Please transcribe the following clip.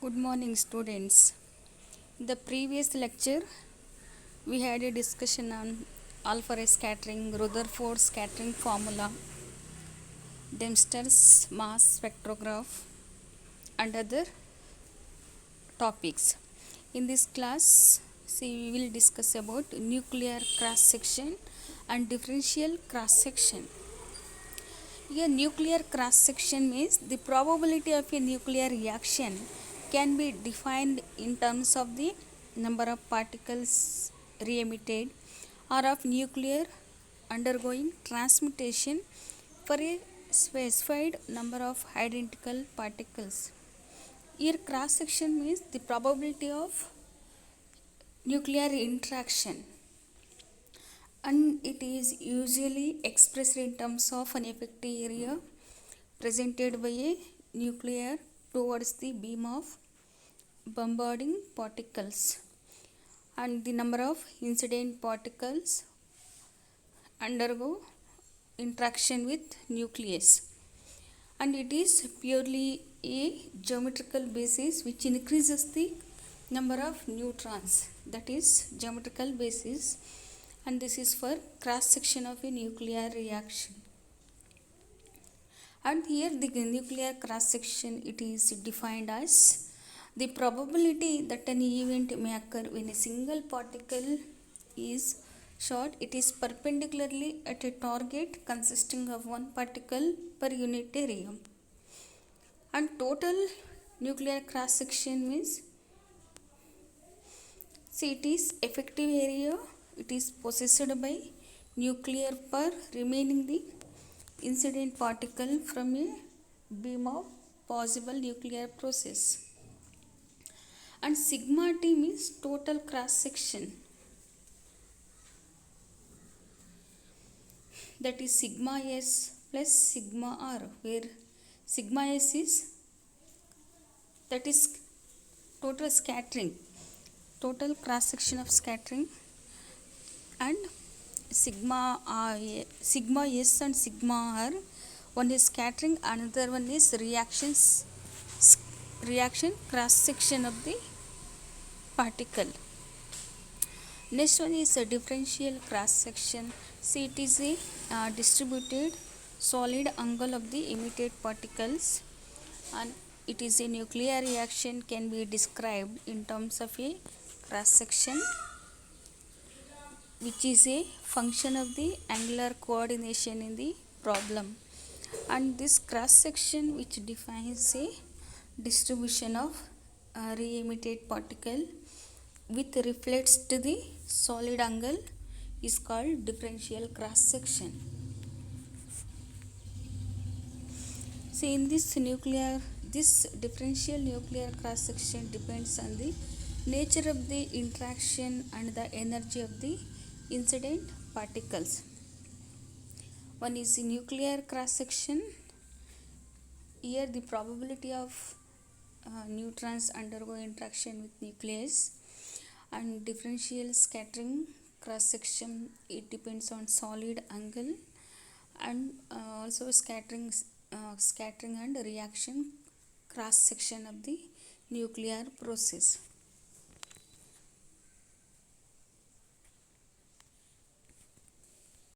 Good morning, students. In the previous lecture, we had a discussion on alpha ray scattering, Rutherford scattering formula, Dempster's mass spectrograph, and other topics. In this class, we will discuss about nuclear cross section and differential cross section. Here, nuclear cross section means the probability of a nuclear reaction can be defined in terms of the number of particles re-emitted or of nuclear undergoing transmutation for a specified number of identical particles. Here, cross section means the probability of nuclear interaction, and it is usually expressed in terms of an effective area presented by a nuclear towards the beam of bombarding particles and the number of incident particles undergo interaction with nucleus, and it is purely a geometrical basis which increases the number of neutrons, that is geometrical basis, and this is for cross section of a nuclear reaction. And here the nuclear cross section, it is defined as the probability that an event may occur when a single particle is shot. It is perpendicularly at a target consisting of one particle per unit area. And total nuclear cross section means, see, it is effective area, it is possessed by nuclear per remaining the incident particle from a beam of possible nuclear process. And sigma t means total cross section, that is sigma s plus sigma r, where sigma s is, that is total scattering, total cross section of scattering, and sigma s and sigma r, one is scattering, another one is reaction cross section of the particle. Next one is a differential cross section. See, it is a distributed solid angle of the emitted particles, and it is a nuclear reaction can be described in terms of a cross section which is a function of the angular coordination in the problem, and this cross section which defines a distribution of re-emitted particle with reflects to the solid angle is called differential cross section. See, in this differential nuclear cross section depends on the nature of the interaction and the energy of the incident particles. One is the nuclear cross section. Here the probability of neutrons undergo interaction with nucleus, and differential scattering cross section, it depends on solid angle, and also scattering and reaction cross section of the nuclear process.